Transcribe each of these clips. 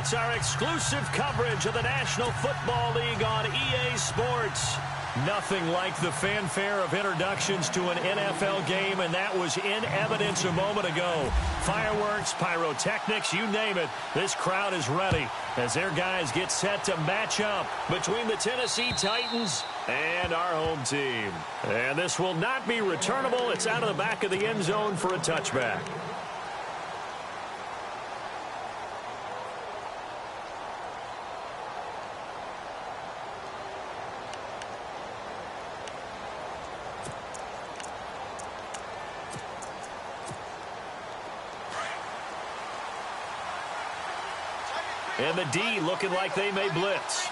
It's our exclusive coverage of the National Football League on EA Sports. Nothing like the fanfare of introductions to an NFL game, and that was in evidence a moment ago. Fireworks, pyrotechnics, you name it. This crowd is ready as their guys get set to match up between the Tennessee Titans and our home team. And this will not be returnable. It's out of the back of the end zone for a touchback. And the D looking like they may blitz.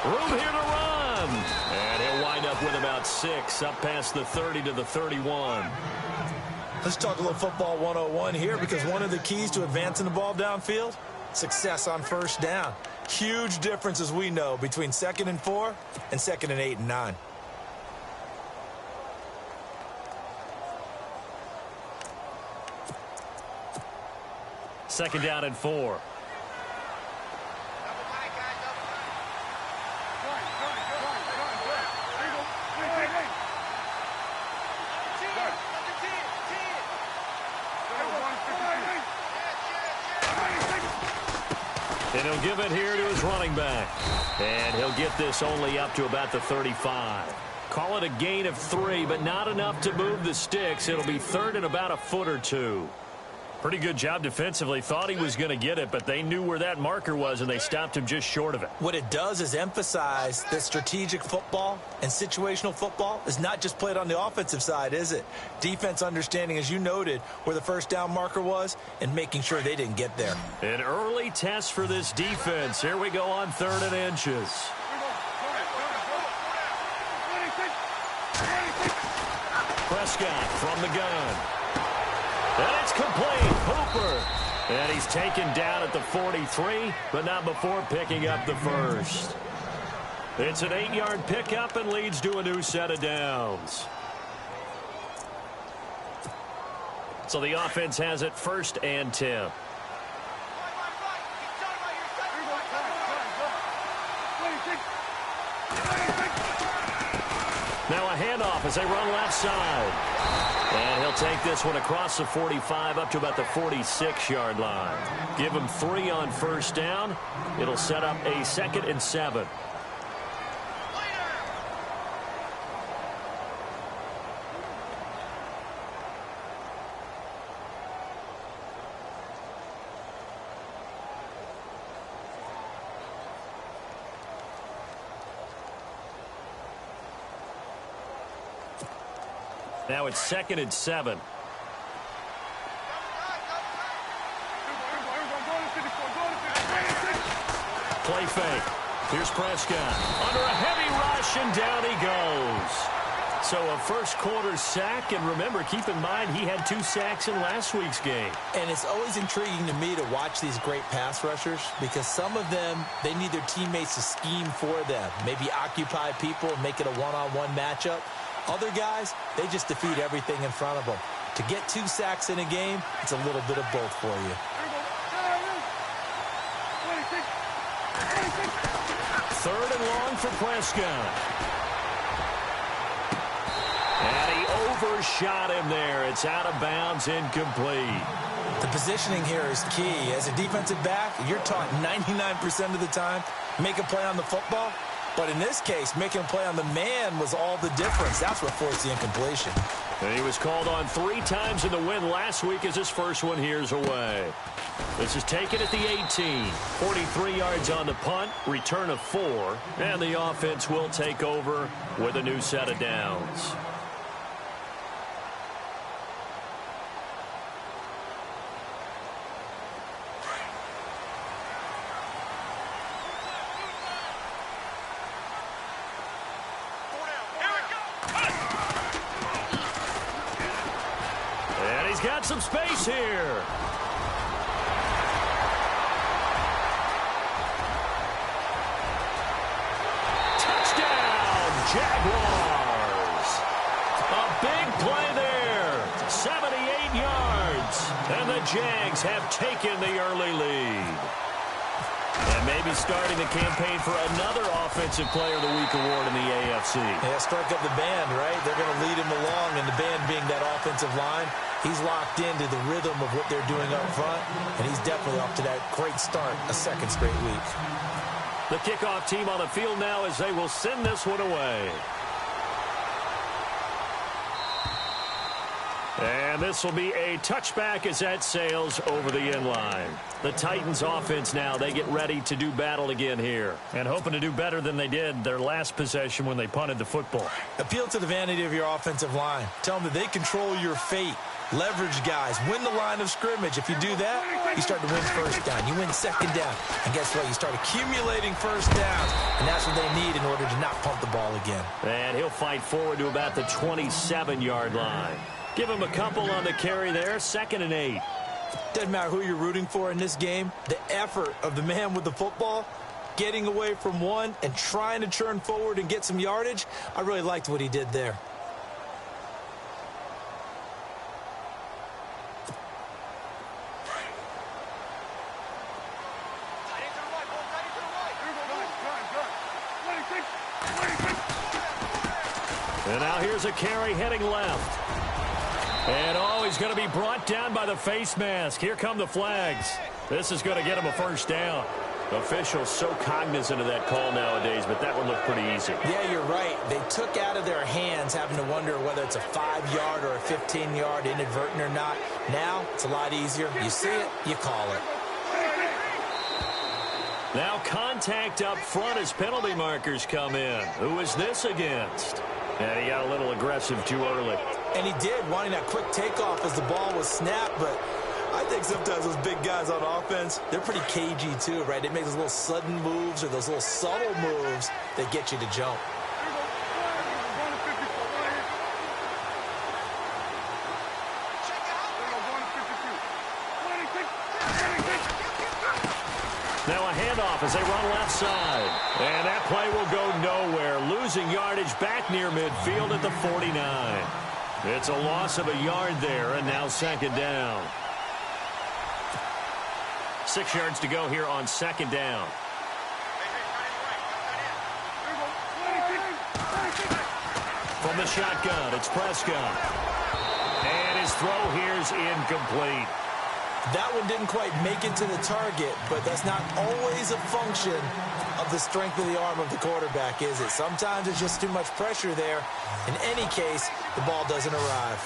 Room here to run. And he'll wind up with about 6, up past the 30 to the 31. Let's talk a little football 101 here, because one of the keys to advancing the ball downfield, success on first down. Huge difference, as we know, between 2nd and 4 and 2nd and 8 and 9. Second down and 4. And he'll give it here to his running back. And he'll get this only up to about the 35. Call it a gain of 3, but not enough to move the sticks. It'll be third and about a foot or 2. Pretty good job defensively. Thought he was going to get it, but they knew where that marker was, and they stopped him just short of it. What it does is emphasize that strategic football and situational football is not just played on the offensive side, is it? Defense understanding, as you noted, where the first down marker was and making sure they didn't get there. An early test for this defense. Here we go on 3rd and inches. Prescott from the gun. And it's complete. Hooper. And he's taken down at the 43, but not before picking up the first. It's an 8-yard pickup and leads to a new set of downs. So the offense has it 1st and 10. Now a handoff as they run left side. And he'll take this one across the 45 up to about the 46-yard line. Give him 3 on first down. It'll set up a 2nd and 7. Now it's 2nd and 7. Play fake. Here's Prescott. Under a heavy rush, and down he goes. So a first quarter sack, and remember, keep in mind, he had 2 sacks in last week's game. And it's always intriguing to me to watch these great pass rushers, because some of them, they need their teammates to scheme for them. Maybe occupy people and make it a one-on-one matchup. Other guys, they just defeat everything in front of them. To get 2 sacks in a game, it's a little bit of both for you. 3rd and long for Prescott. And he overshot him there. It's out of bounds, incomplete. The positioning here is key. As a defensive back, you're taught 99% of the time, make a play on the football. But in this case, making a play on the man was all the difference. That's what forced the incompletion. And he was called on 3 times in the win last week as his first one here's away. This is taken at the 18. 43 yards on the punt, return of 4, and the offense will take over with a new set of downs. Got some space here. Touchdown, Jaguars. A big play there. And the Jags have taken the early lead. And maybe starting the campaign for another Offensive Player of the Week award in the AFC. Yeah, strike up the band, right? They're going to lead him along, and the band being that offensive line, he's locked into the rhythm of what they're doing up front, and he's definitely off to that great start, a second straight week. The kickoff team on the field now as they will send this one away. And this will be a touchback as that sails over the end line. The Titans offense now, they get ready to do battle again here. And hoping to do better than they did their last possession when they punted the football. Appeal to the vanity of your offensive line. Tell them that they control your fate. Leverage guys. Win the line of scrimmage. If you do that, you start to win first down. You win second down. And guess what? You start accumulating first downs. And that's what they need in order to not pump the ball again. And he'll fight forward to about the 27-yard line. Give him a couple on the carry there. 2nd and 8. Doesn't matter who you're rooting for in this game. The effort of the man with the football, getting away from one and trying to churn forward and get some yardage, I really liked what he did there. And now here's a carry heading left. And, he's going to be brought down by the face mask. Here come the flags. This is going to get him a first down. Officials so cognizant of that call nowadays, but that one looked pretty easy. Yeah, you're right. They took out of their hands having to wonder whether it's a 5-yard or a 15-yard inadvertent or not. Now, it's a lot easier. You see it, you call it. Now contact up front as penalty markers come in. Who is this against? And he got a little aggressive too early. And he did, wanting that quick takeoff as the ball was snapped, but I think sometimes those big guys on offense, they're pretty cagey too, right? They make those little sudden moves or those little subtle moves that get you to jump. Now a handoff as they run left side. And that play will go nowhere. Losing yardage back near midfield at the 49. It's a loss of a yard there, and now 2nd down. 6 yards to go here on 2nd down. From the shotgun, it's Prescott. And his throw here is incomplete. That one didn't quite make it to the target, but that's not always a function of the strength of the arm of the quarterback, is it? Sometimes it's just too much pressure there. In any case, the ball doesn't arrive.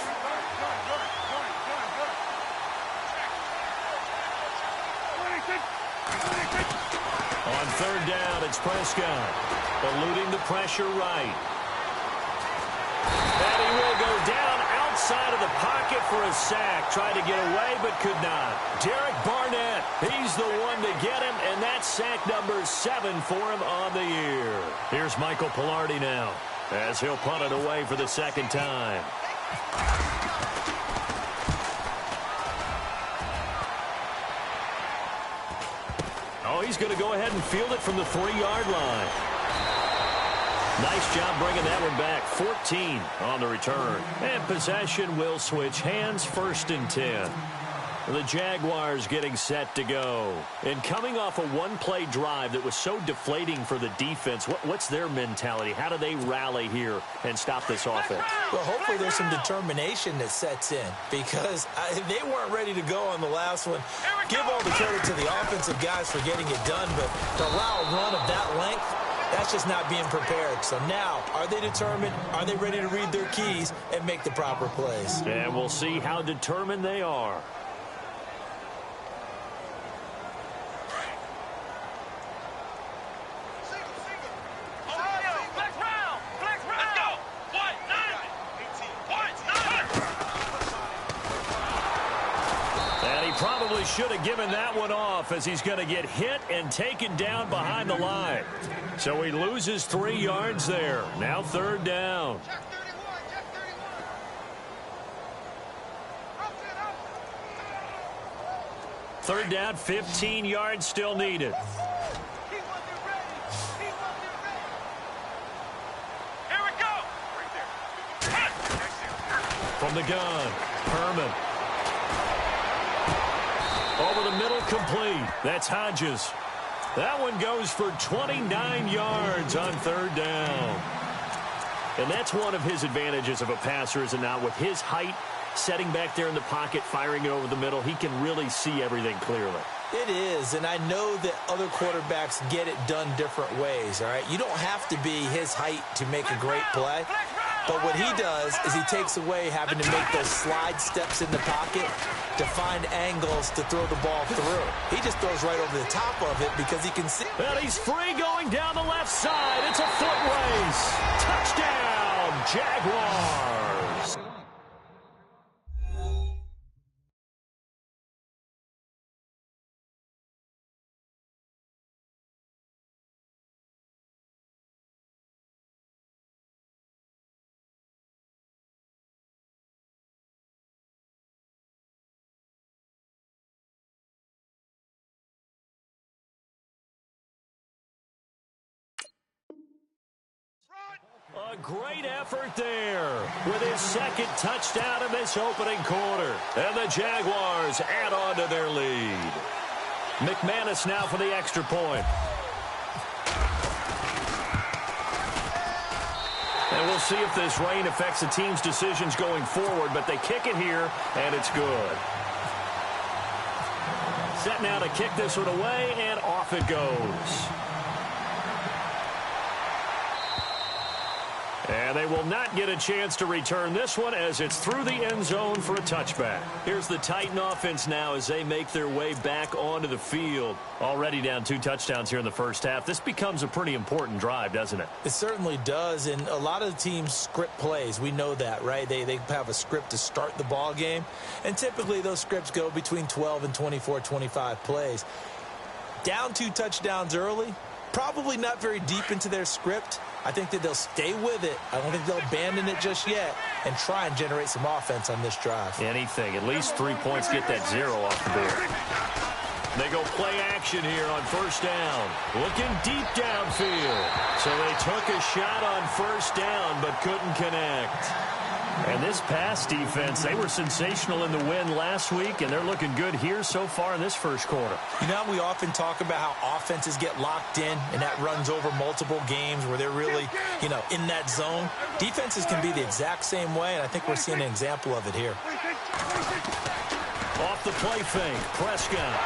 On 3rd down, it's Prescott. Eluding the pressure right. And he will go down outside of the pocket for a sack. Tried to get away, but could not. Derek Barnett, he's the one to get him, and that's sack number 7 for him on the year. Here's Michael Pilardi now, as he'll punt it away for the 2nd time. Oh, he's going to go ahead and field it from the 3-yard line. Nice job bringing that one back. 14 on the return. And possession will switch hands. 1st and 10. The Jaguars getting set to go. And coming off a one-play drive that was so deflating for the defense, what's their mentality? How do they rally here and stop this offense? Well, hopefully there's some determination that sets in, because they weren't ready to go on the last one. Give all the credit to the offensive guys for getting it done, but to allow a run of that length, that's just not being prepared. So now, are they determined? Are they ready to read their keys and make the proper plays? And we'll see how determined they are. Probably should have given that one off, as he's going to get hit and taken down behind the line. So he loses 3 yards there. Now 3rd down. Third down, 15 yards still needed. From the gun, Herman. Over the middle, complete. That's Hodges. That one goes for 29 yards on third down. And that's one of his advantages of a passer, is it not? With his height, setting back there in the pocket, firing it over the middle, he can really see everything clearly. It is, and I know that other quarterbacks get it done different ways, all right? You don't have to be his height to make a great play, but what he does is he takes away having to make those slide steps in the pocket to find angles to throw the ball through. He just throws right over the top of it because he can see. And he's free going down the left side. It's a foot race. Touchdown, Jaguars. A great effort there with his second touchdown in this opening quarter. And the Jaguars add on to their lead. McManus now for the extra point. And we'll see if this rain affects the team's decisions going forward, but they kick it here, and it's good. Set now to kick this one away, and off it goes. And they will not get a chance to return this one as it's through the end zone for a touchback. Here's the Titan offense now as they make their way back onto the field. Already down 2 touchdowns here in the first half. This becomes a pretty important drive, doesn't it? It certainly does, and a lot of the teams script plays. We know that, right? They have a script to start the ball game, and typically those scripts go between 12 and 24, 25 plays. Down 2 touchdowns early, probably not very deep into their script. I think that they'll stay with it. I don't think they'll abandon it just yet and try and generate some offense on this drive. Anything. At least 3 points, get that 0 off the board. They go play action here on first down. Looking deep downfield. So they took a shot on first down but couldn't connect. And this pass defense, they were sensational in the win last week, and they're looking good here so far in this first quarter. You know, we often talk about how offenses get locked in, and that runs over multiple games where they're really, in that zone. Defenses can be the exact same way, and I think we're seeing an example of it here. Off the play fake, Prescott.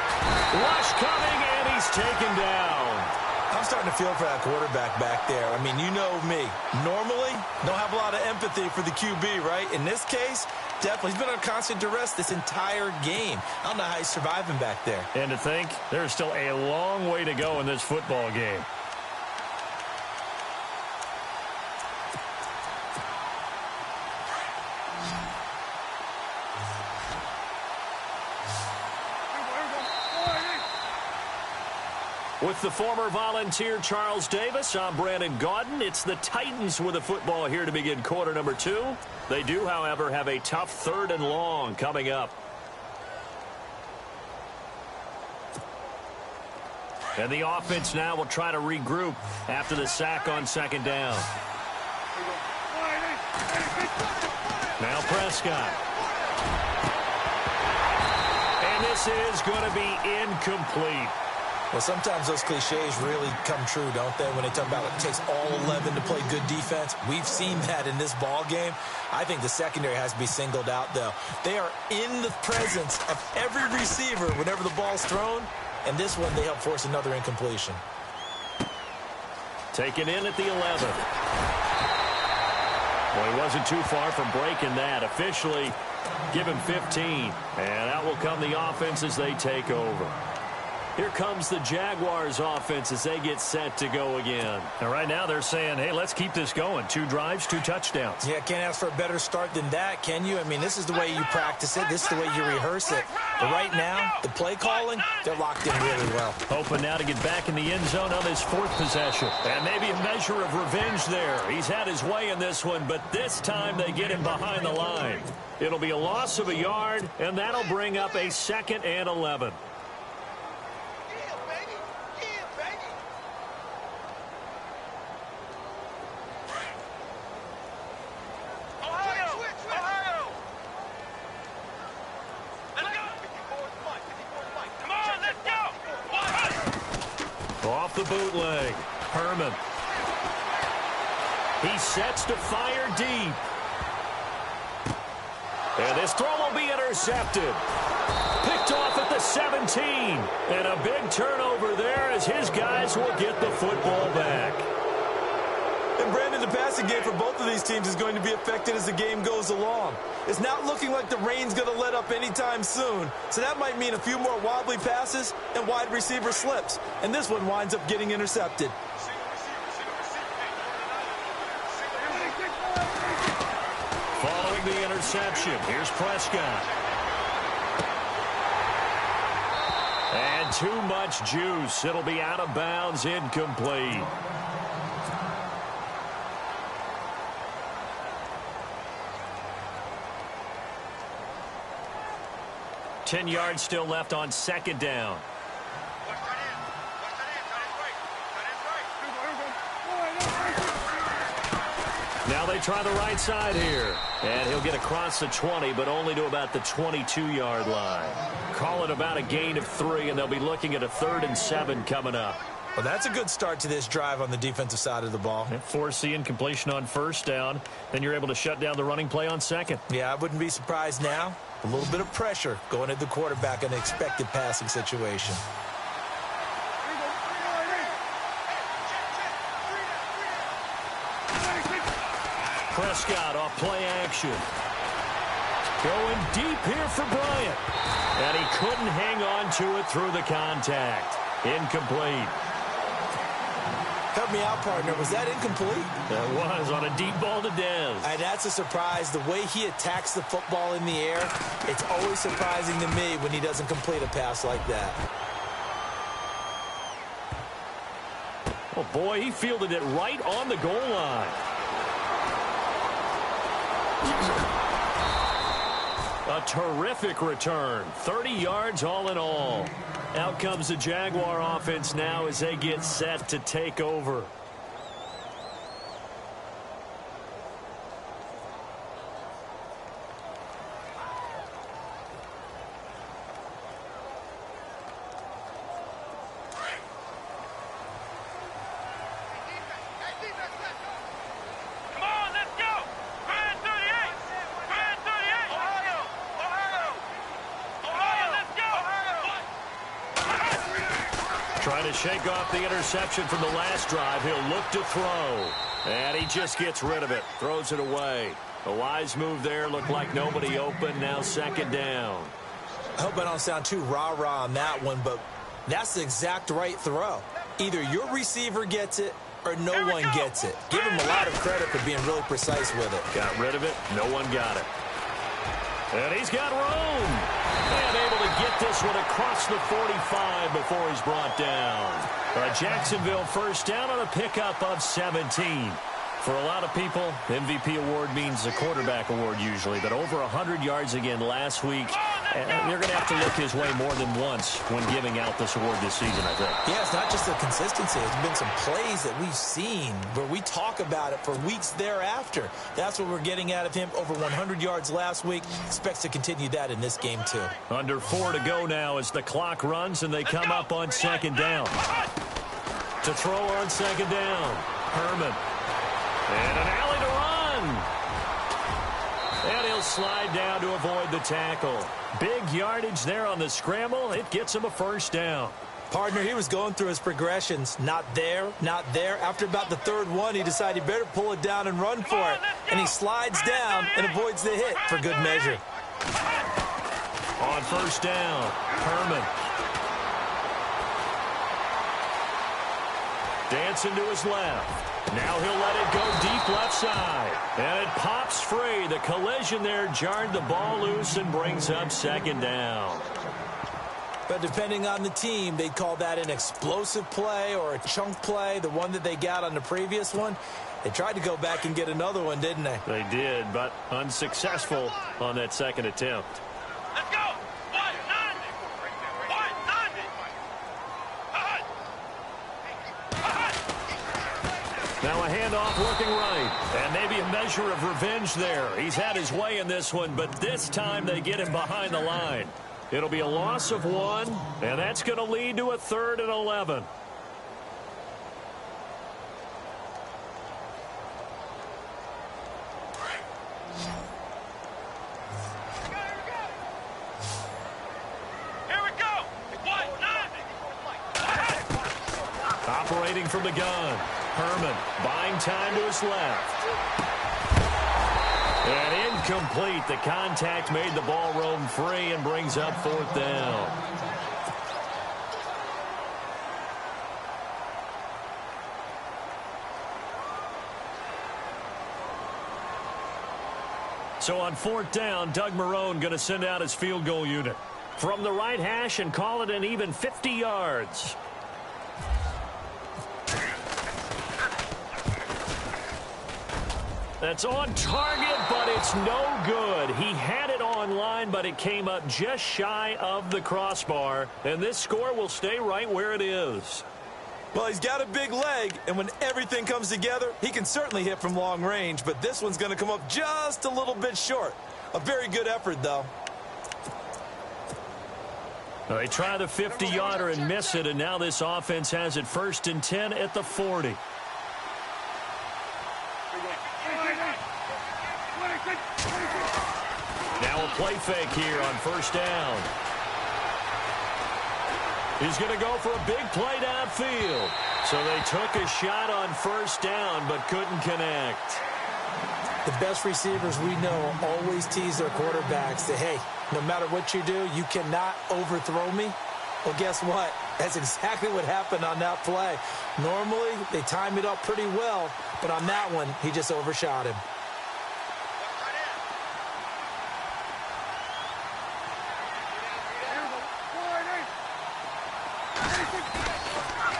Rush coming, and he's taken down. I'm starting to feel for that quarterback back there. I mean, you know me. Normally, don't have a lot of empathy for the QB, right? In this case, definitely. He's been under constant duress this entire game. I don't know how he's surviving back there. And to think, there's still a long way to go in this football game. With the former Volunteer Charles Davis, I'm Brandon Gaudin. It's the Titans with the football here to begin quarter number 2. They do, however, have a tough 3rd and long coming up. And the offense now will try to regroup after the sack on second down. Now Prescott. And this is going to be incomplete. Well, sometimes those cliches really come true, don't they, when they talk about it takes all 11 to play good defense. We've seen that in this ball game. I think the secondary has to be singled out, though. They are in the presence of every receiver whenever the ball's thrown, and this one they help force another incompletion. Taken in at the 11. Well, he wasn't too far from breaking that. Officially, give him 15. And out will come the offense as they take over. Here comes the Jaguars offense as they get set to go again. And right now they're saying, hey, let's keep this going. 2 drives, 2 touchdowns. Yeah, can't ask for a better start than that, can you? I mean, this is the way you practice it. This is the way you rehearse it. But right now, the play calling, they're locked in really well. Hoping now to get back in the end zone on his 4th possession. And maybe a measure of revenge there. He's had his way in this one, but this time they get him behind the line. It'll be a loss of a yard, and that'll bring up a 2nd and 11. off the bootleg. Herman. He sets to fire deep. And this throw will be intercepted. Picked off at the 17. And a big turnover there as his guys will get the football back. And Brandon, the passing game for both of these teams is going to be affected as the game goes along. It's not looking like the rain's going to let up anytime soon. So that might mean a few more wobbly passes and wide receiver slips. And this one winds up getting intercepted. Following the interception, here's Prescott. And too much juice. It'll be out of bounds, incomplete. Ten yards still left on second down. Now they try the right side here. And he'll get across the 20, but only to about the 22-yard line. Call it about a gain of 3, and they'll be looking at a 3rd and 7 coming up. Well, that's a good start to this drive on the defensive side of the ball. Force the incompletion on first down. Then you're able to shut down the running play on second. Yeah, I wouldn't be surprised now. A little bit of pressure going at the quarterback in an expected passing situation. Prescott off play action. Going deep here for Bryant. And he couldn't hang on to it through the contact. Incomplete. Help me out, partner. Was that incomplete? That was on a deep ball to Dez. And that's a surprise. The way he attacks the football in the air, it's always surprising to me when he doesn't complete a pass like that. Oh, boy, he fielded it right on the goal line. A terrific return. 30 yards all in all. Out comes the Jaguar offense now as they get set to take over. Trying to shake off the interception from the last drive. He'll look to throw. And he just gets rid of it. Throws it away. A wise move there. Looked like nobody open. Now second down. I hope I don't sound too rah-rah on that one, but that's the exact right throw. Either your receiver gets it or no one gets it. Give him a lot of credit for being really precise with it. Got rid of it. No one got it. And he's got room. And able to get this one across the 45 before he's brought down. A Jacksonville first down on a pickup of 17. For a lot of people, MVP award means the quarterback award usually, but over 100 yards again last week. They're going to have to look his way more than once when giving out this award this season, I think. Yeah, it's not just the consistency. There's been some plays that we've seen where we talk about it for weeks thereafter. That's what we're getting out of him. Over 100 yards last week. Expects to continue that in this game, too. Under 4 to go now as the clock runs and they come up on second down. To throw on second down, Herman. And an alley to run. And he'll slide down to avoid the tackle. Big yardage there on the scramble. It gets him a first down. Partner, he was going through his progressions. Not there, not there. After about the third one, he decided he better pull it down and run for it. And he slides down and avoids the hit for good measure. On first down, Herman. Dancing to his left. Now he'll let it go deep left side. And it pops free. The collision there jarred the ball loose and brings up second down. But depending on the team, they'd call that an explosive play or a chunk play, the one that they got on the previous one. They tried to go back and get another one, didn't they? They did, but unsuccessful on that second attempt. Let's go! Now a handoff looking right. And maybe a measure of revenge there. He's had his way in this one, but this time they get him behind the line. It'll be a loss of 1, and that's going to lead to a 3rd and 11. operating from the gun. Herman buying time to his left. And incomplete. The contact made the ball roam free and brings up 4th down. So on 4th down, Doug Marrone going to send out his field goal unit from the right hash and call it an even 50 yards. That's on target, but it's no good. He had it on line, but it came up just shy of the crossbar, and this score will stay right where it is. Well, he's got a big leg, and when everything comes together, he can certainly hit from long range, but this one's going to come up just a little bit short. A very good effort, though. They try the 50-yarder and miss it, and now this offense has it 1st and 10 at the 40. Now a play fake here on 1st down. He's going to go for a big play downfield. So they took a shot on 1st down but couldn't connect. The best receivers we know always tease their quarterbacks that, hey, no matter what you do, you cannot overthrow me. Well, guess what? That's exactly what happened on that play. Normally, they time it up pretty well, but on that one, he just overshot him.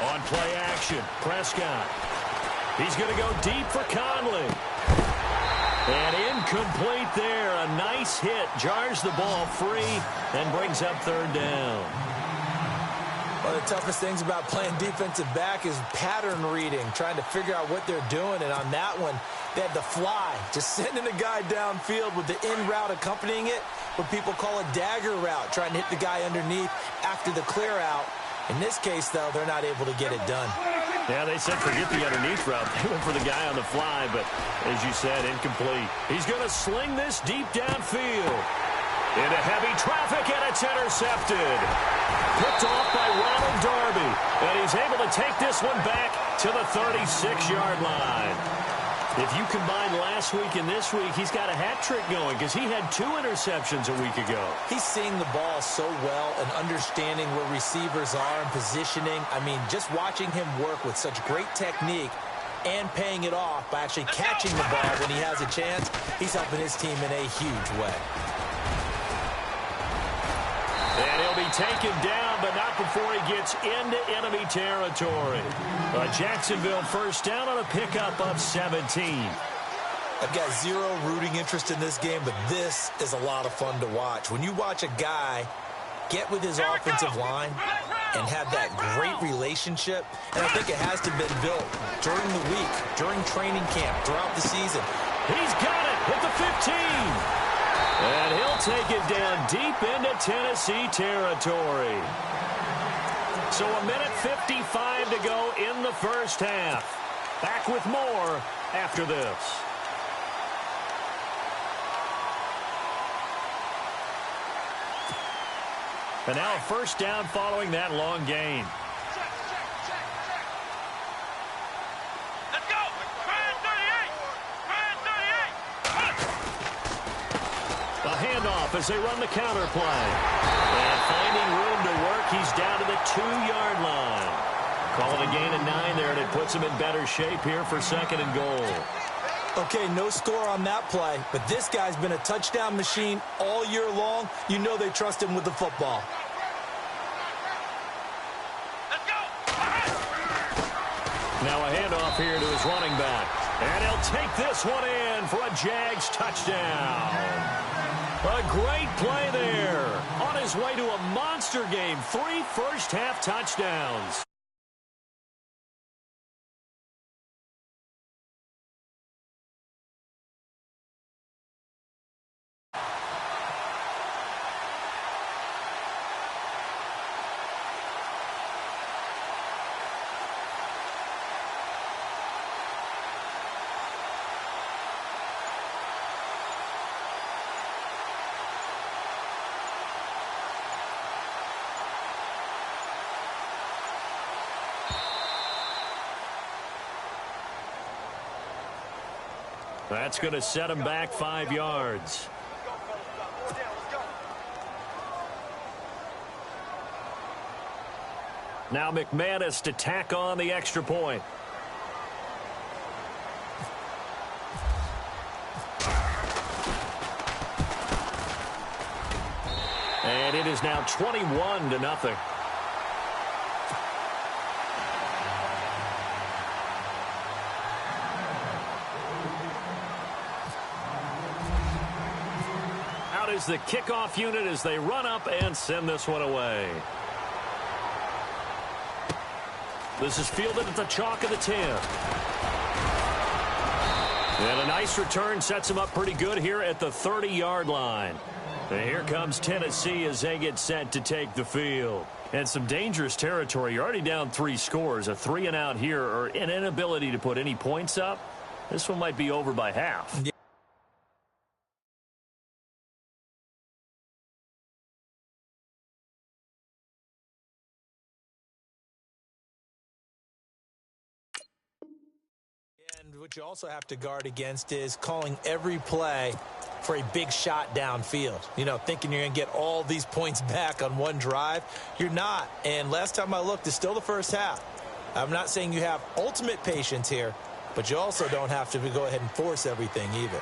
On play action, Prescott. He's going to go deep for Conley. And incomplete there. A nice hit. Jars the ball free and brings up 3rd down. One of the toughest things about playing defensive back is pattern reading, trying to figure out what they're doing. And on that one, they had the fly, just sending a guy downfield with the in route accompanying it, what people call a dagger route, trying to hit the guy underneath after the clear out. In this case, though, they're not able to get it done. Yeah, they said forget the underneath route. They went for the guy on the fly, but as you said, incomplete. He's going to sling this deep downfield. Into heavy traffic, and it's intercepted. Picked off by Ronald Darby, and he's able to take this one back to the 36-yard line. If you combine last week and this week, he's got a hat trick going because he had 2 interceptions a week ago. He's seeing the ball so well and understanding where receivers are and positioning. I mean, just watching him work with such great technique and paying it off by actually catching the ball when he has a chance, he's helping his team in a huge way. And he'll be taken down, but not before he gets into enemy territory. Jacksonville 1st down on a pickup of 17. I've got zero rooting interest in this game, but this is a lot of fun to watch. When you watch a guy get with his offensive line and have that great relationship, and I think it has to have been built during the week, during training camp, throughout the season. He's got it at the 15. And he'll take it down deep into Tennessee territory. So a minute 55 to go in the 1st half. Back with more after this. And now a 1st down following that long gain. Handoff as they run the counter play. And finding room to work, he's down to the 2-yard line. Call it a gain of 9 there, and it puts him in better shape here for 2nd and goal. Okay, no score on that play, but this guy's been a touchdown machine all year long. You know they trust him with the football. Let's go. Now a handoff here to his running back. And he'll take this one in for a Jags touchdown. A great play there. On his way to a monster game. 3 first-half touchdowns. That's going to set him back 5 yards. Now McManus to tack on the extra point. And it is now 21-0. Out is the kickoff unit as they run up and send this one away. This is fielded at the chalk of the 10. And a nice return sets him up pretty good here at the 30-yard line. And here comes Tennessee as they get set to take the field. And some dangerous territory. You're already down 3 scores. A 3-and-out here or an inability to put any points up. This one might be over by half. Yeah. And what you also have to guard against is calling every play for a big shot downfield. You know, thinking you're going to get all these points back on one drive. You're not. And last time I looked, it's still the first half. I'm not saying you have ultimate patience here, but you also don't have to go ahead and force everything either.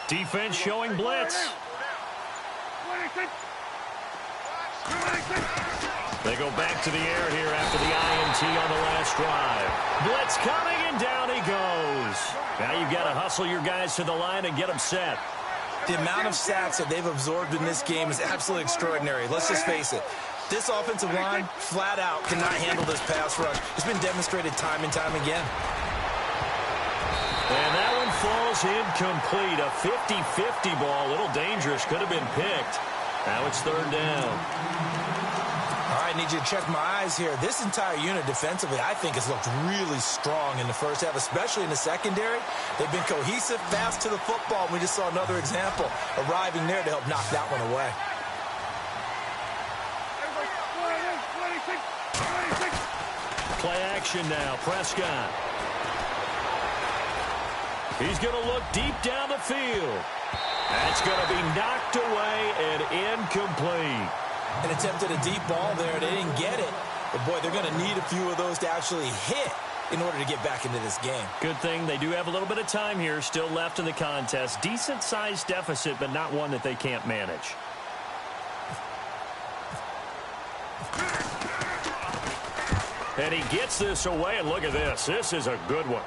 Defense showing blitz. They go back to the air here after the INT on the last drive. Blitz coming, and down he goes. Now you've got to hustle your guys to the line and get them set. The amount of sacks that they've absorbed in this game is absolutely extraordinary. Let's just face it. This offensive line, flat out, cannot handle this pass rush. It's been demonstrated time and time again. And that one falls incomplete. A 50-50 ball. A little dangerous. Could have been picked. Now it's 3rd down. All right, I need you to check my eyes here. This entire unit defensively, I think, has looked really strong in the first half, especially in the secondary. They've been cohesive, fast to the football. We just saw another example arriving there to help knock that one away. Play action now. Prescott. He's going to look deep down the field. That's going to be knocked away and incomplete. An attempt at a deep ball there. They didn't get it. But, boy, they're going to need a few of those to actually hit in order to get back into this game. Good thing they do have a little bit of time here still left in the contest. Decent-sized deficit, but not one that they can't manage. And he gets this away, and look at this. This is a good one.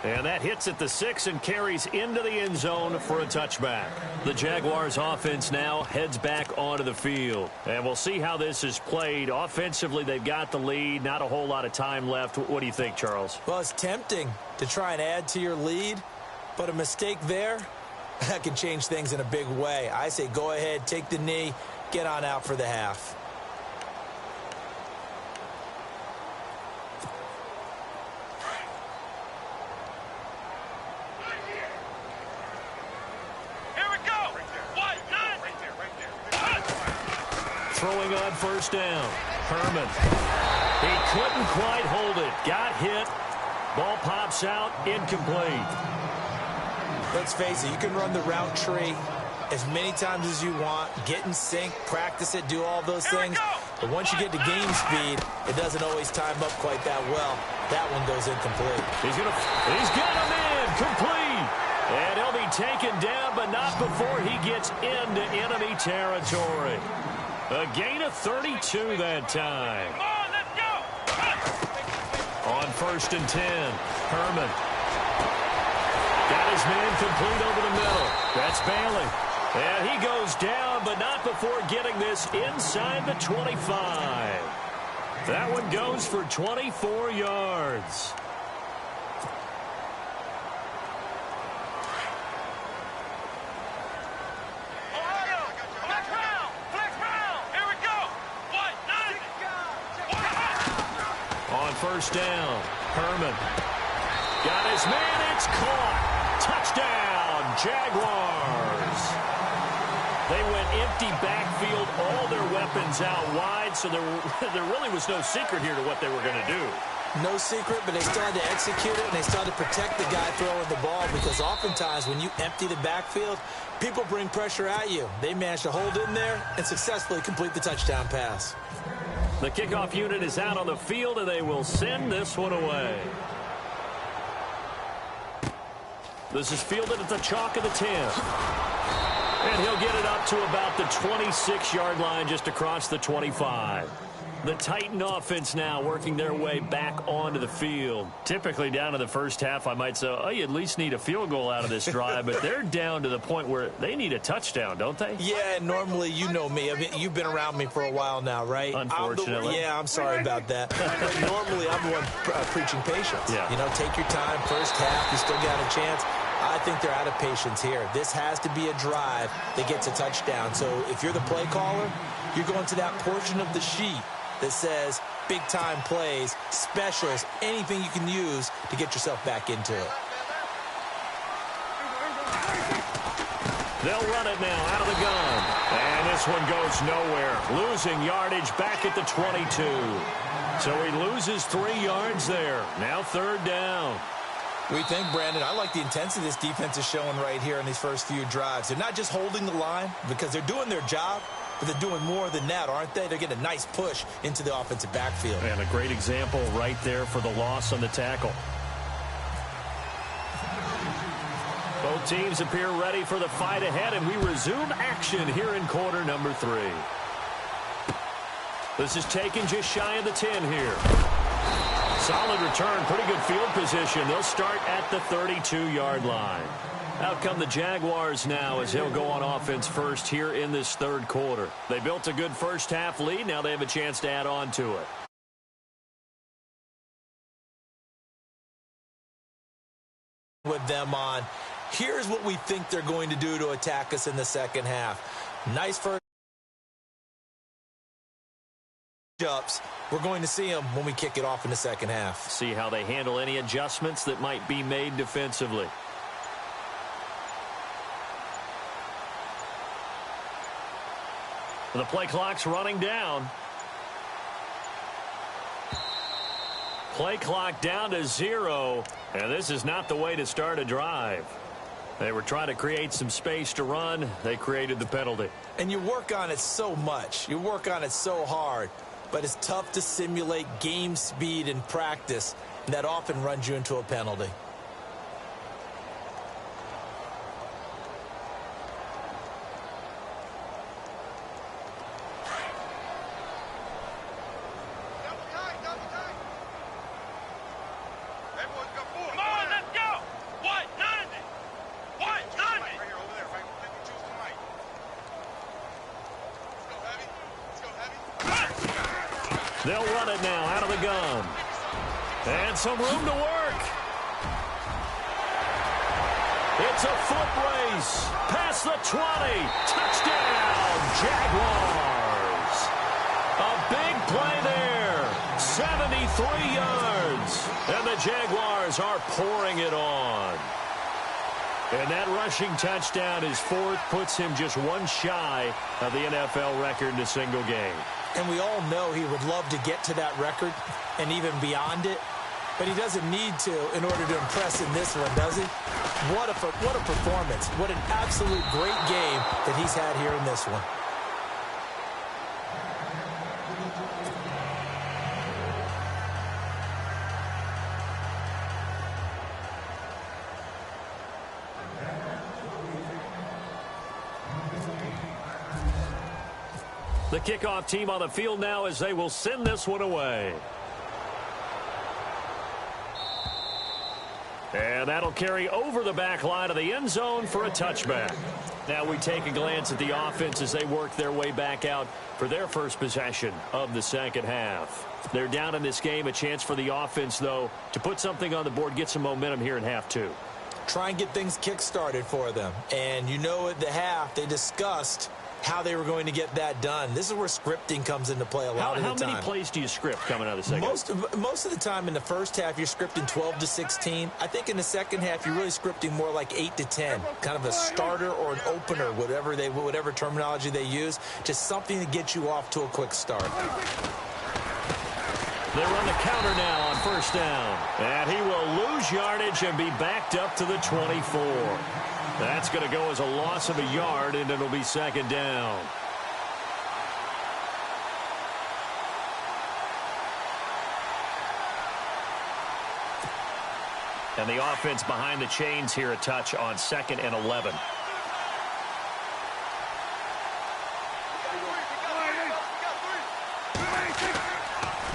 And that hits at the 6 and carries into the end zone for a touchback. The Jaguars offense now heads back onto the field. And we'll see how this is played. Offensively, they've got the lead. Not a whole lot of time left. What do you think, Charles? Well, it's tempting to try and add to your lead. But a mistake there, that can change things in a big way. I say go ahead, take the knee, get on out for the half. Throwing on 1st down. Herman. He couldn't quite hold it. Got hit. Ball pops out. Incomplete. Let's face it, you can run the route tree as many times as you want, get in sync, practice it, do all those things. But once you get to game speed, it doesn't always time up quite that well. That one goes incomplete. He's got him in. Complete. And he'll be taken down, but not before he gets into enemy territory. A gain of 32 that time. Come on, let's go. On 1st and 10, Herman. Got his man complete over the middle. That's Bailey. And he goes down, but not before getting this inside the 25. That one goes for 24 yards. On 1st down, Herman. Got his man, it's caught. Touchdown, Jaguars. They went empty backfield, all their weapons out wide, so there really was no secret here to what they were going to do. No secret, but they still had to execute it, and they still had to protect the guy throwing the ball, because oftentimes when you empty the backfield, people bring pressure at you. They managed to hold in there and successfully complete the touchdown pass. The kickoff unit is out on the field, and they will send this one away. This is fielded at the chalk of the 10. And he'll get it up to about the 26-yard line, just across the 25. The Titan offense now working their way back onto the field. Typically down to the first half, I might say, oh, you at least need a field goal out of this drive, but they're down to the point where they need a touchdown, don't they? Yeah, normally, you know me. I mean, you've been around me for a while now, right? Unfortunately. I'm sorry about that. But normally, I'm the one preaching patience. Yeah. You know, take your time, first half, you still got a chance. I think they're out of patience here. This has to be a drive that gets a touchdown. So if you're the play caller, you're going to that portion of the sheet that says big-time plays, specials, anything you can use to get yourself back into it. They'll run it now out of the gun. And this one goes nowhere. Losing yardage back at the 22. So he loses 3 yards there. Now 3rd down. We think, Brandon, I like the intensity this defense is showing right here in these first few drives. They're not just holding the line because they're doing their job, but they're doing more than that, aren't they? They're getting a nice push into the offensive backfield. And a great example right there for the loss on the tackle. Both teams appear ready for the fight ahead, and we resume action here in quarter number 3. This is taken just shy of the 10 here. Solid return, pretty good field position. They'll start at the 32-yard line. Out come the Jaguars now as they'll go on offense first here in this 3rd quarter. They built a good first half lead. Now they have a chance to add on to it. With them on, here's what we think they're going to do to attack us in the second half. Nice first ups. We're going to see them when we kick it off in the second half. See how they handle any adjustments that might be made defensively. The play clock's running down. Play clock down to 0, and this is not the way to start a drive. They were trying to create some space to run. They created the penalty. And you work on it so much. You work on it so hard. But it's tough to simulate game speed in practice, and that often runs you into a penalty. They'll run it now out of the gun. And some room to work. It's a foot race. Past the 20. Touchdown, Jaguars. A big play there. 73 yards. And the Jaguars are pouring it on. And that rushing touchdown, his 4th, puts him just 1 shy of the NFL record in a single game. And we all know he would love to get to that record and even beyond it. But he doesn't need to in order to impress in this one, does he? What a performance. What an absolute great game that he's had here in this one. The kickoff team on the field now as they will send this one away. And that'll carry over the back line of the end zone for a touchback. Now we take a glance at the offense as they work their way back out for their first possession of the second half. They're down in this game. A chance for the offense, though, to put something on the board, get some momentum here in half 2. Try and get things kick-started for them. And you know at the half they discussed how they were going to get that done. This is where scripting comes into play a lot of the time. How many plays do you script coming out of the second? Most of the time in the first half, you're scripting 12 to 16. I think in the second half, you're really scripting more like 8 to 10, kind of a starter or an opener, whatever terminology they use, just something to get you off to a quick start. They run the counter now on first down. And he will lose yardage and be backed up to the 24. That's going to go as a loss of a yard, and it'll be second down. And the offense behind the chains here a touch on 2nd and 11.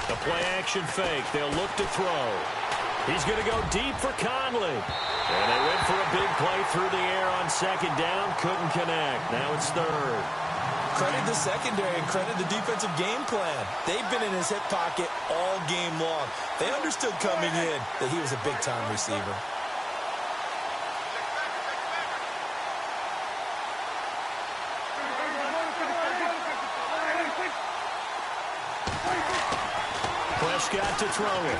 The play-action fake. They'll look to throw. He's going to go deep for Conley. And they went for a big play through the air on second down. Couldn't connect. Now it's third. Credit the secondary and credit the defensive game plan. They've been in his hip pocket all game long. They understood coming in that he was a big-time receiver. Prescott to throw it.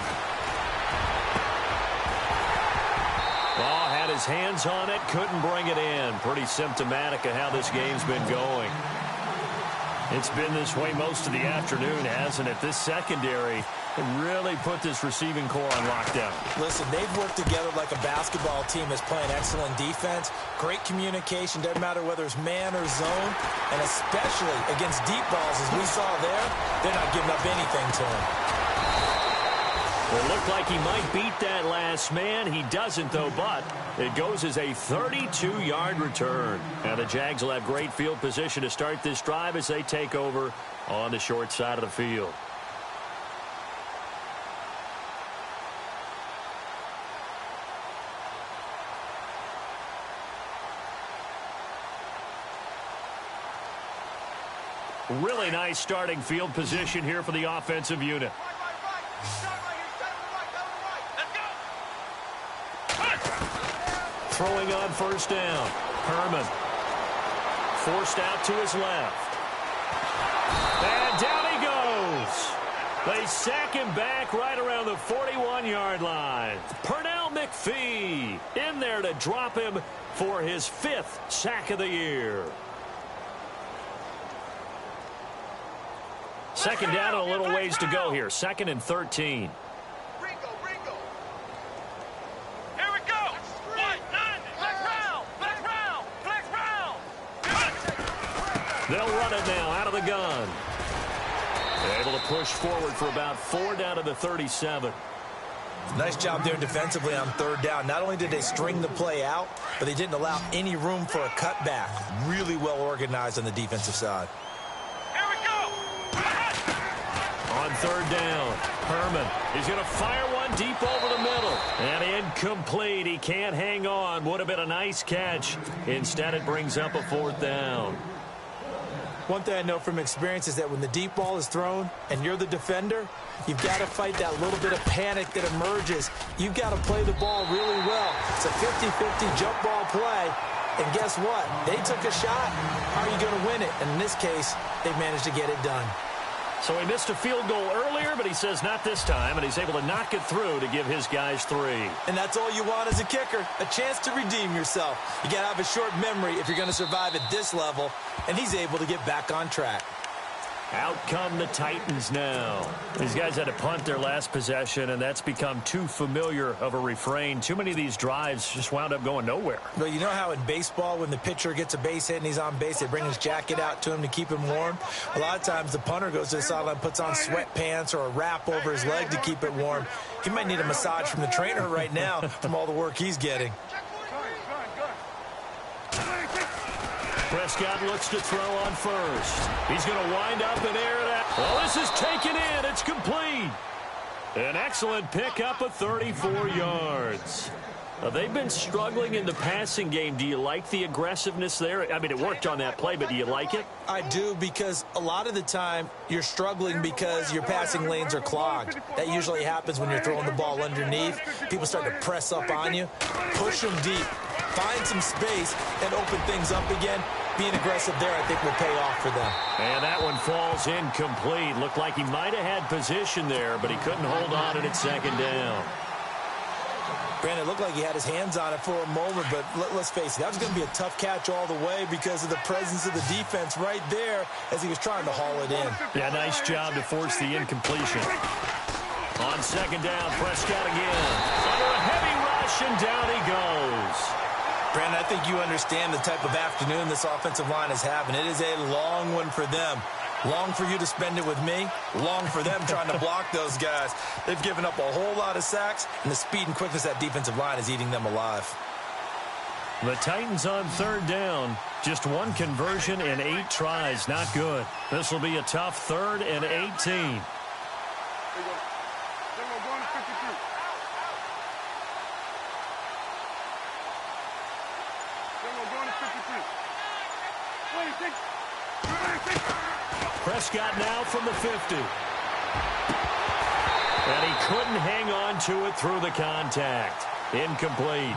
Ball had his hands on it, couldn't bring it in. Pretty symptomatic of how this game's been going. It's been this way most of the afternoon, hasn't it? This secondary really put this receiving core on lockdown. Listen, they've worked together like a basketball team that's playing excellent defense. Great communication, doesn't matter whether it's man or zone. And especially against deep balls, as we saw there, they're not giving up anything to him. It looked like he might beat that last man. He doesn't, though, but it goes as a 32-yard return. Now the Jags will have great field position to start this drive as they take over on the short side of the field. Really nice starting field position here for the offensive unit. Throwing on first down. Herman. Forced out to his left. And down he goes. They sack him back right around the 41-yard line. Pernell McPhee in there to drop him for his 5th sack of the year. Second down and a little ways to go here. 2nd and 13. They'll run it now out of the gun. They're able to push forward for about 4 down to the 37. Nice job there defensively on third down. Not only did they string the play out, but they didn't allow any room for a cutback. Really well organized on the defensive side. Here we go. On third down, Herman is going to fire one deep over the middle. And incomplete. He can't hang on. Would have been a nice catch. Instead, it brings up a 4th down. One thing I know from experience is that when the deep ball is thrown and you're the defender, you've got to fight that little bit of panic that emerges. You've got to play the ball really well. It's a 50-50 jump ball play. And guess what? They took a shot. How are you going to win it? And in this case, they managed to get it done. So he missed a field goal earlier, but he says not this time, and he's able to knock it through to give his guys 3. And that's all you want as a kicker, a chance to redeem yourself. You got to have a short memory if you're going to survive at this level, and he's able to get back on track. Out come the Titans now. These guys had to punt their last possession, and that's become too familiar of a refrain. Too many of these drives just wound up going nowhere. Well, you know how in baseball, when the pitcher gets a base hit and he's on base, they bring his jacket out to him to keep him warm? A lot of times the punter goes to the sideline, puts on sweatpants or a wrap over his leg to keep it warm. He might need a massage from the trainer right now from all the work he's getting. Prescott looks to throw on first. He's going to wind up and air that. Well, this is taken in. It's complete. An excellent pickup of 34 yards. They've been struggling in the passing game. Do you like the aggressiveness there? I mean, it worked on that play, but do you like it? I do, because a lot of the time you're struggling because your passing lanes are clogged. That usually happens when you're throwing the ball underneath. People start to press up on you. Push them deep. Find some space and open things up again. being aggressive there, I think, will pay off for them. And that one falls incomplete. Looked like he might have had position there, but he couldn't hold on it at second down. Brandon, it looked like he had his hands on it for a moment, but let's face it, that was going to be a tough catch all the way because of the presence of the defense right there as he was trying to haul it in. Yeah, nice job to force the incompletion. On second down, Prescott again. Under a heavy rush, and down he goes. Brandon, I think you understand the type of afternoon this offensive line is having. It is a long one for them. Long for you to spend it with me. Long for them trying to block those guys. They've given up a whole lot of sacks, and the speed and quickness of that defensive line is eating them alive. The Titans on third down. Just one conversion in 8 tries. Not good. This will be a tough 3rd and 18. Prescott now from the 50. And he couldn't hang on to it through the contact. Incomplete.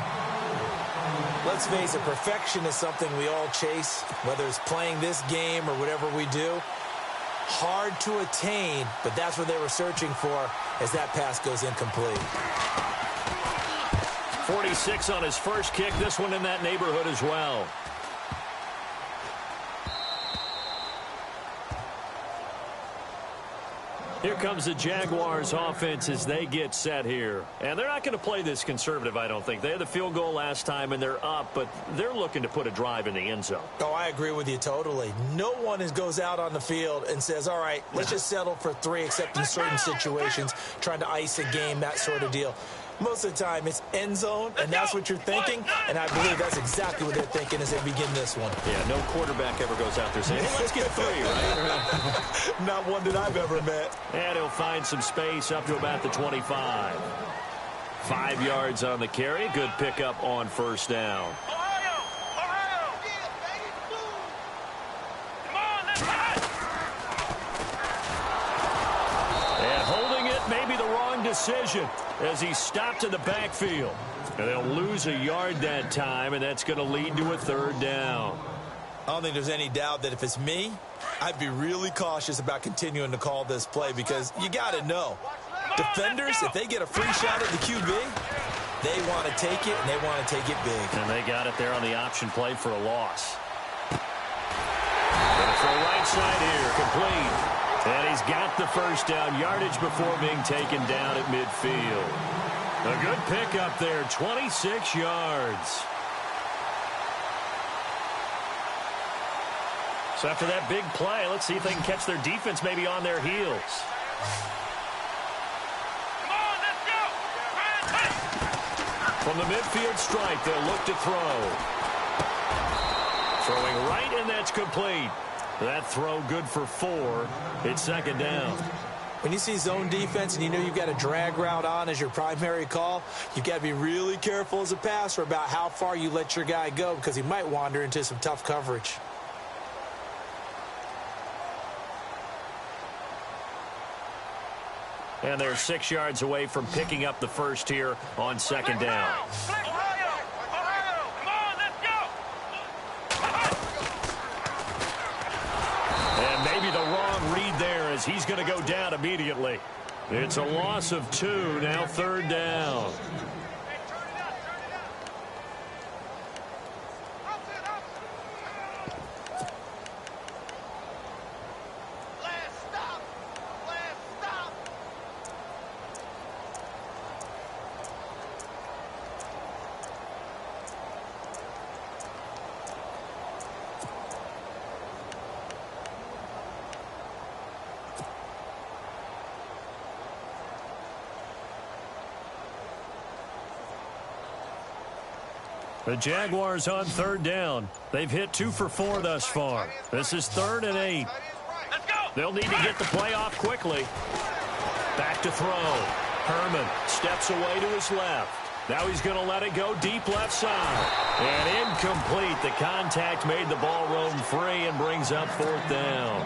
Let's face it, perfection is something we all chase, whether it's playing this game or whatever we do. Hard to attain, but that's what they were searching for as that pass goes incomplete. 46 on his first kick. This one in that neighborhood as well. Here comes the Jaguars offense as they get set here. And they're not going to play this conservative, I don't think. They had the field goal last time, and they're up, but they're looking to put a drive in the end zone. Oh, I agree with you totally. No one goes out on the field and says, all right, let's just settle for 3, except in certain situations, trying to ice a game, that sort of deal. Most of the time, it's end zone, and that's what you're thinking, and I believe that's exactly what they're thinking as they begin this one. Yeah, no quarterback ever goes out there saying, hey, let's get 3, right? Not one that I've ever met. And he'll find some space up to about the 25. 5 yards on the carry. Good pickup on first down. And holding it may be the wrong decision as he stopped in the backfield. And they'll lose a yard that time, and that's going to lead to a 3rd down. I don't think there's any doubt that if it's me, I'd be really cautious about continuing to call this play because you got to know. Defenders, if they get a free shot at the QB, they want to take it, and they want to take it big. And they got it there on the option play for a loss. Going to throw right side here, complete. And he's got the first down, yardage before being taken down at midfield. A good pickup there, 26 yards. So after that big play, let's see if they can catch their defense maybe on their heels. Come on, let's go. From the midfield stripe, they'll look to throw. Throwing right, and that's complete. That throw good for 4. It's 2nd down. When you see zone defense and you know you've got a drag route on as your primary call, you've got to be really careful as a passer about how far you let your guy go because he might wander into some tough coverage. And they're 6 yards away from picking up the first here on 2nd down. And maybe the wrong read there as he's going to go down immediately. It's a loss of 2, now 3rd down. The Jaguars on 3rd down. They've hit 2 for 4 thus far. This is 3rd and 8. They'll need to get the play off quickly. Back to throw. Herman steps away to his left. Now he's going to let it go deep left side. And incomplete. The contact made the ball roam free and brings up 4th down.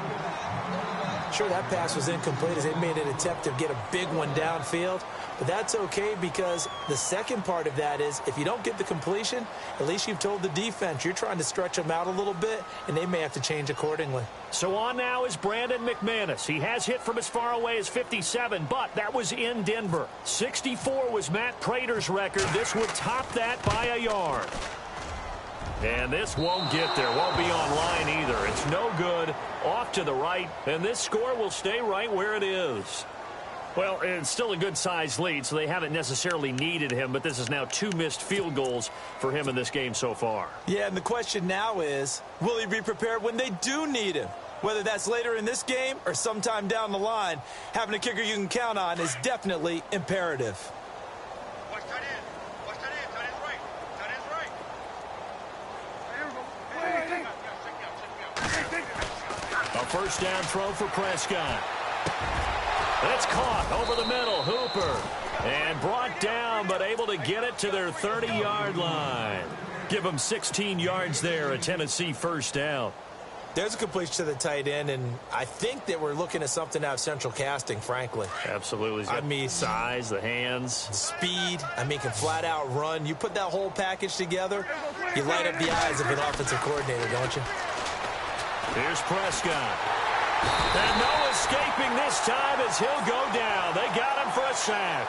Sure, that pass was incomplete as they made an attempt to get a big one downfield. But that's okay because the second part of that is if you don't get the completion, at least you've told the defense you're trying to stretch them out a little bit, and they may have to change accordingly. So on now is Brandon McManus. He has hit from as far away as 57, but that was in Denver. 64 was Matt Prater's record. This would top that by a yard. And this won't get there. Won't be online either. It's no good. Off to the right. And this score will stay right where it is. Well, it's still a good-sized lead, so they haven't necessarily needed him, but this is now 2 missed field goals for him in this game so far. Yeah, and the question now is, will he be prepared when they do need him? Whether that's later in this game or sometime down the line, having a kicker you can count on is definitely imperative. Watch tight end. Watch tight end. Tight end's right. Tight end's right. A first down throw for Prescott. It's caught over the middle. Hooper. And brought down, but able to get it to their 30-yard line. Give them 16 yards there, a Tennessee first down. There's a completion to the tight end, and I think that we're looking at something out of central casting, frankly. Absolutely. I mean, size, the hands. Speed. I mean, can flat out run. You put that whole package together, you light up the eyes of an offensive coordinator, don't you? Here's Prescott. And no escaping this time as he'll go down. They got him for a sack.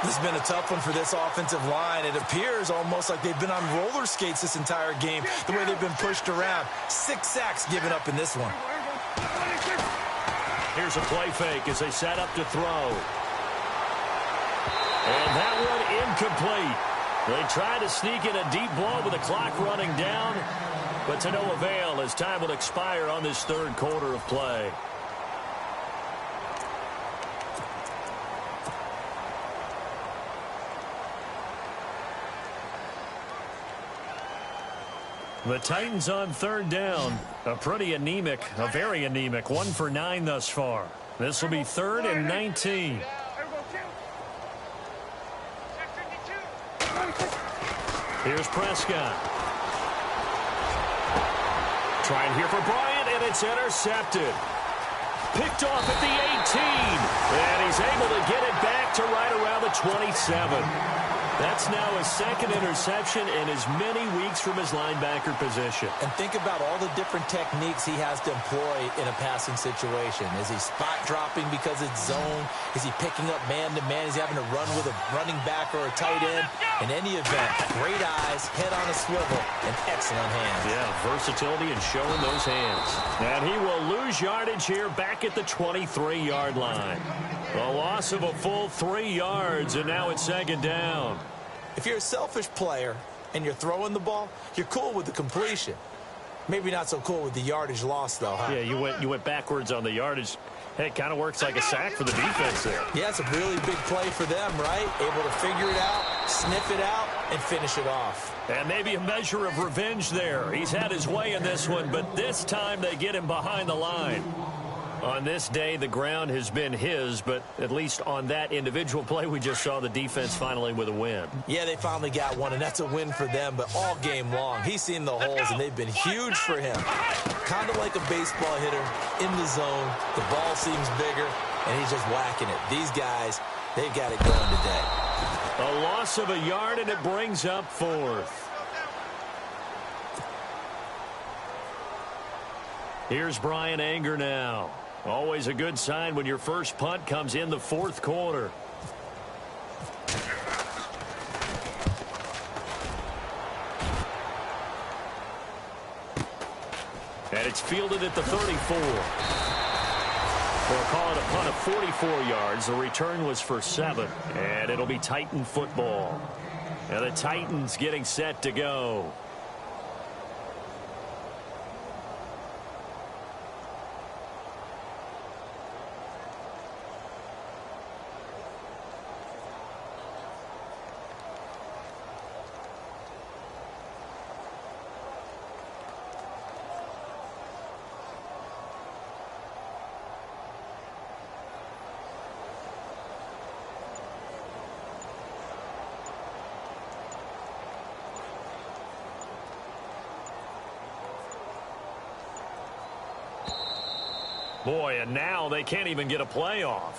This has been a tough one for this offensive line. It appears almost like they've been on roller skates this entire game, the way they've been pushed around. 6 sacks given up in this one. Here's a play fake as they set up to throw. And that one incomplete. They try to sneak in a deep ball with the clock running down, but to no avail as time will expire on this third quarter of play. The Titans on third down. A very anemic. 1 for 9 thus far. This will be 3rd and 19. Here's Prescott. Trying here for Bryant, and it's intercepted. Picked off at the 18. And he's able to get it back to right around the 27. That's now his 2nd interception in as many weeks from his linebacker position. And think about all the different techniques he has to employ in a passing situation. Is he spot dropping because it's zone? Is he picking up man-to-man? Is he having to run with a running back or a tight end? In any event, great eyes, head on a swivel, and excellent hands. Yeah, versatility and showing those hands. And he will lose yardage here back at the 23-yard line. A loss of a full 3 yards, and now it's 2nd down. If you're a selfish player and you're throwing the ball, you're cool with the completion. Maybe not so cool with the yardage loss, though, huh? Yeah, you went backwards on the yardage. Hey, it kind of works like a sack for the defense there. Yeah, it's a really big play for them, right? Able to figure it out, sniff it out, and finish it off. And maybe a measure of revenge there. He's had his way in this one, but this time they get him behind the line. On this day, the ground has been his, but at least on that individual play, we just saw the defense finally with a win. Yeah, they finally got one, and that's a win for them, but all game long, he's seen the holes, and they've been huge for him. Kind of like a baseball hitter in the zone. The ball seems bigger, and he's just whacking it. These guys, they've got it going today. A loss of a yard, and it brings up 4th. Here's Brian Anger now. Always a good sign when your first punt comes in the 4th quarter. And it's fielded at the 34. We'll call it a punt of 44 yards. The return was for 7. And it'll be Titan football. And the Titans getting set to go. Boy, and now they can't even get a playoff.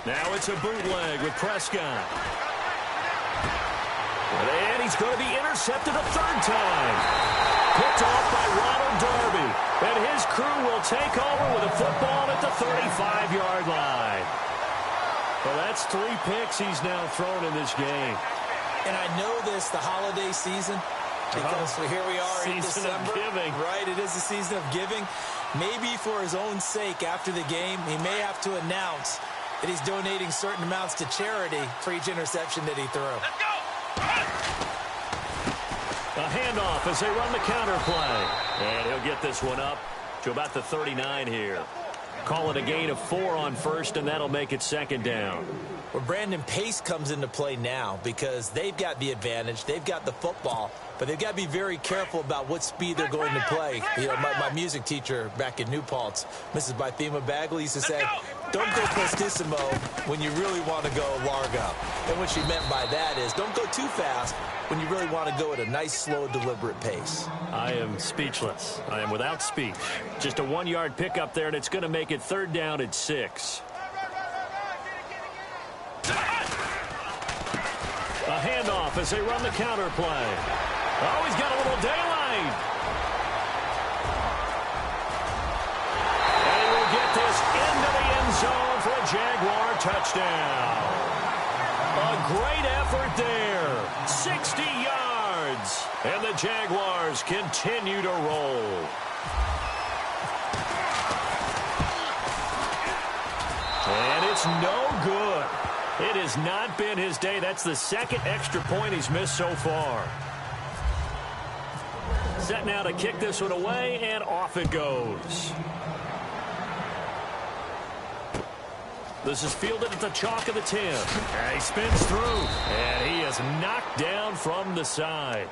Now it's a bootleg with Prescott. And he's going to be intercepted a third time. Picked off by Ronald Darby. And his crew will take over with a football at the 35-yard line. Well, that's 3 picks he's now thrown in this game. And I know this, the holiday season, because here we are in December. Season of giving. Right, it is the season of giving. Maybe for his own sake after the game, he may have to announce that he's donating certain amounts to charity for each interception that he threw. Let's go! A handoff as they run the counter play. And he'll get this one up to about the 39 here. Call it a gain of 4 on first, and that'll make it second down. Well, Brandon, pace comes into play now because they've got the advantage. They've got the football, but they've got to be very careful about what speed they're going to play. You know, my music teacher back in New Paltz, Mrs. Bythema Bagley, used to say, don't go prestissimo when you really want to go largo. And what she meant by that is don't go too fast when you really want to go at a nice, slow, deliberate pace. I am speechless. I am without speech. Just a 1-yard pickup there, and it's going to make it third down at 6. A handoff as they run the counter play. Oh, he's got a little daylight. And he will get this into the end zone for a Jaguar touchdown. A great effort there. 60 yards. And the Jaguars continue to roll. And it's no good. It has not been his day. That's the second extra point he's missed so far. Set now to kick this one away, and off it goes. This is fielded at the chalk of the 10. And he spins through, and he is knocked down from the side.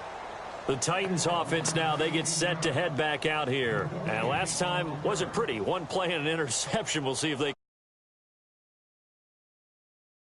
The Titans offense now, they get set to head back out here. And last time wasn't pretty. One play and an interception. We'll see if they